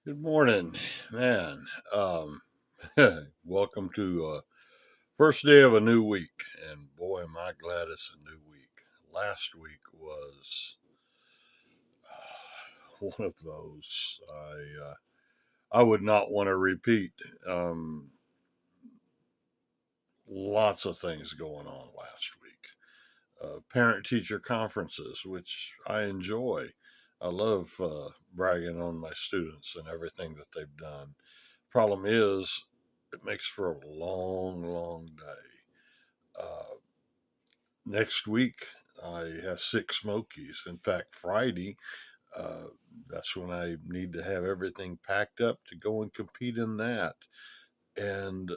Good morning, man. Um, Welcome to first day of a new week, and boy, am I glad it's a new week. Last week was one of those I would not want to repeat. Um, Lots of things going on last week. Parent teacher conferences, which I enjoy. I love bragging on my students and everything that they've done. Problem is, it makes for a long, long day. Uh, Next week, I have six Smokies. In fact, Friday, uh, that's when I need to have everything packed up to go and compete in that. And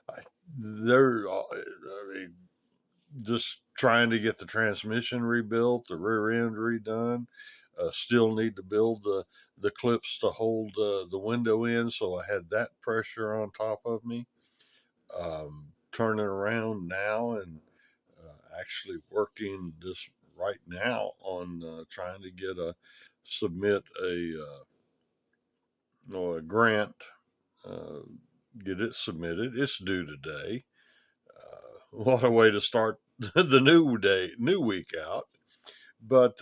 I, I mean, just trying to get the transmission rebuilt, the rear end redone. Still need to build the clips to hold the window in, so I had that pressure on top of me. Turning around now and actually working this right now on trying to get a submit a grant, uh, get it submitted. It's due today. What a way to start the new week out. But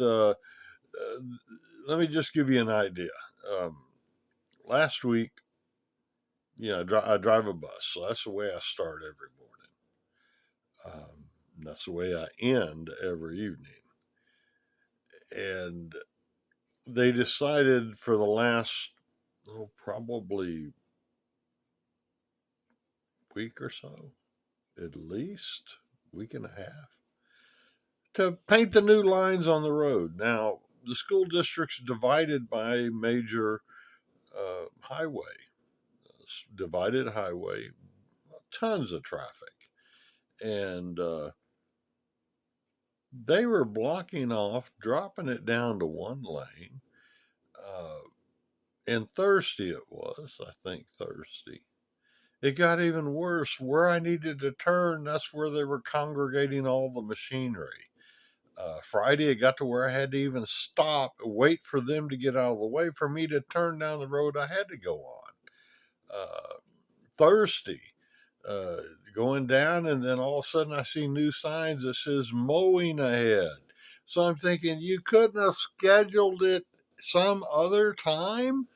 let me just give you an idea. Um, Last week, I drive a bus, so that's the way I start every morning. That's the way I end every evening. And they decided for the last, probably week or so, at least week and a half, to paint the new lines on the road. Now, the school district's divided by major highway, divided highway, tons of traffic. And they were blocking off, dropping it down to one lane. Uh, and Thursday it was, I think Thursday. It got even worse. Where I needed to turn, that's where they were congregating all the machinery. Friday, it got to where I had to even stop, wait for them to get out of the way for me to turn down the road I had to go on. Uh, Thursday, uh, going down, and then all of a sudden I see new signs that says mowing ahead. So I'm thinking you couldn't have scheduled it some other time.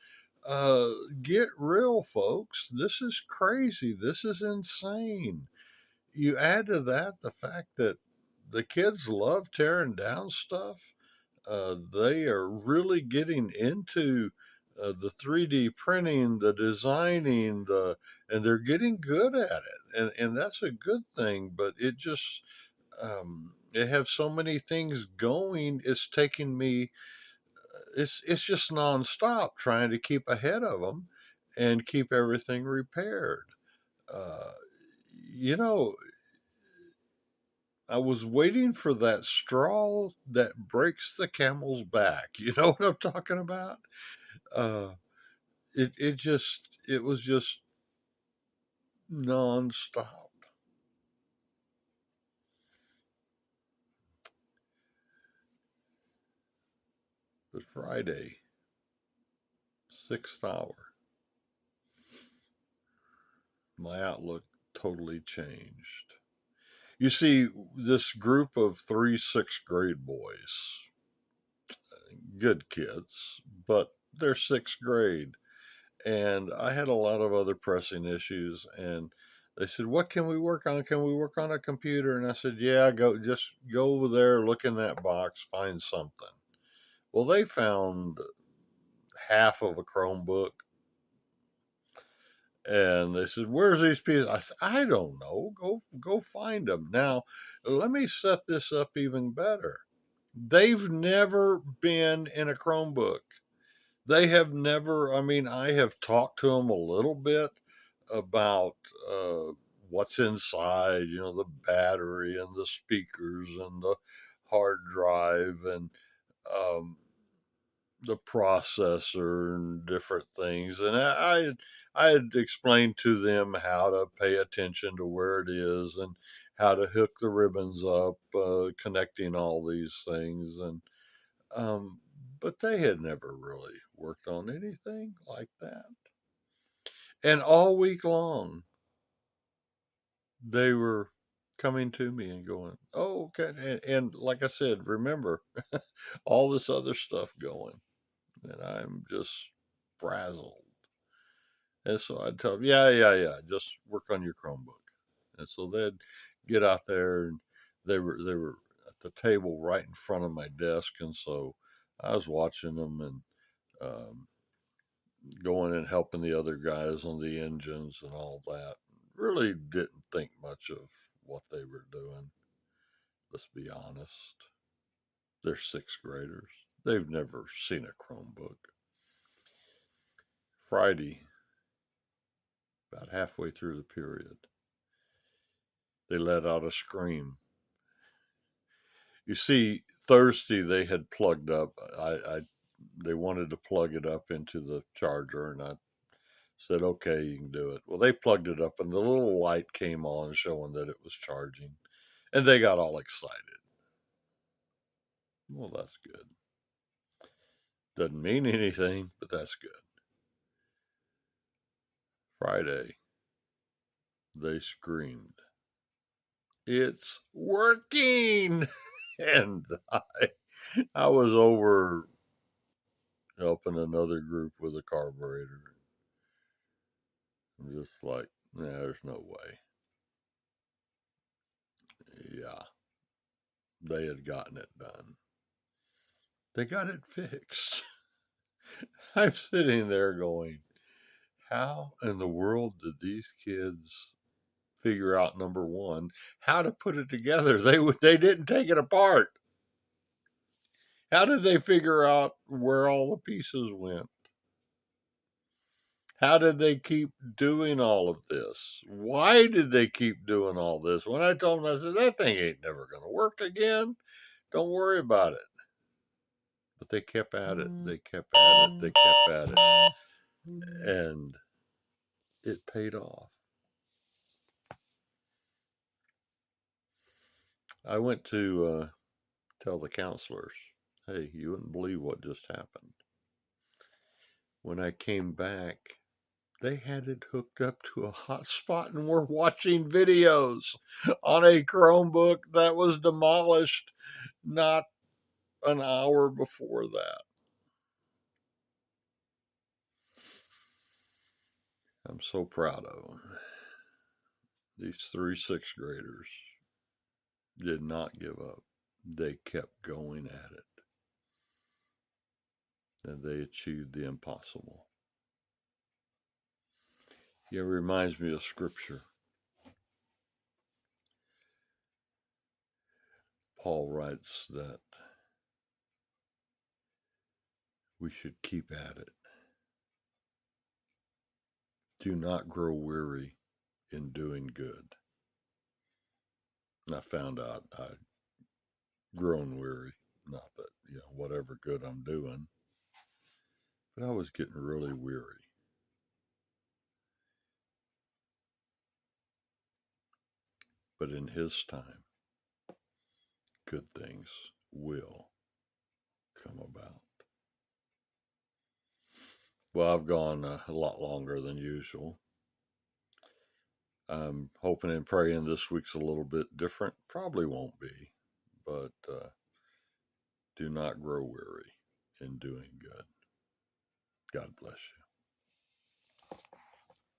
Uh, get real, folks. This is crazy. This is insane. You add to that the fact that the kids love tearing down stuff. They are really getting into the 3D printing, the designing, and they're getting good at it, and that's a good thing. But it just they have so many things going. It's taking me. It's just nonstop trying to keep ahead of them and keep everything repaired. Uh, you know, I was waiting for that straw that breaks the camel's back. You know what I'm talking about? Uh, it was just nonstop. But Friday, sixth hour, my outlook totally changed. You see, this group of three sixth grade boys, good kids, but they're sixth grade. And I had a lot of other pressing issues. And they said, "What can we work on? Can we work on a computer?" And I said, "Yeah, just go over there, look in that box, find something." Well, they found half of a Chromebook, and they said, "Where's these pieces?" I said, "I don't know. Go find them." Now, let me set this up even better. They've never been in a Chromebook. They have never. I mean, I have talked to them a little bit about what's inside, the battery and the speakers and the hard drive and um, the processor and different things. And I had explained to them how to pay attention to where it is and how to hook the ribbons up, connecting all these things. And um, but they had never really worked on anything like that. And all week long, they were coming to me and going, "Oh, okay." And like I said, remember all this other stuff going, and I'm just frazzled. And so I'd tell them, yeah, just work on your Chromebook. And so they'd get out there, and they were at the table right in front of my desk, and so I was watching them and um, going and helping the other guys on the engines and all that. Really didn't think much of what they were doing. Let's be honest. They're sixth graders. They've never seen a Chromebook. Friday, about halfway through the period, they let out a scream. You see, Thursday they had plugged up. They wanted to plug it up into the charger, and I said, "Okay, you can do it." Well, they plugged it up, and the little light came on showing that it was charging, and they got all excited. Well, that's good. Doesn't mean anything, but that's good. Friday, they screamed, "It's working!" And I was over helping another group with a carburetor. I'm just like, nah, there's no way. Yeah, they had gotten it done. They got it fixed. I'm sitting there going, how in the world did these kids figure out, number one, how to put it together? They didn't take it apart. How did they figure out where all the pieces went? How did they keep doing all of this? Why did they keep doing all this? When I told them, I said, that thing ain't never going to work again. Don't worry about it. But they kept at it. They kept at it. They kept at it. And it paid off. I went to tell the counselors, hey, you wouldn't believe what just happened. When I came back, they had it hooked up to a hotspot and were watching videos on a Chromebook that was demolished not an hour before that. I'm so proud of them. These 3 sixth graders did not give up. They kept going at it. And they achieved the impossible. It reminds me of scripture. Paul writes that we should keep at it. Do not grow weary in doing good. And I found out I'd grown weary. Not that, whatever good I'm doing, but I was getting really weary. But in His time, good things will come about. Well, I've gone a lot longer than usual. I'm hoping and praying this week's a little bit different. Probably won't be, but do not grow weary in doing good. God bless you.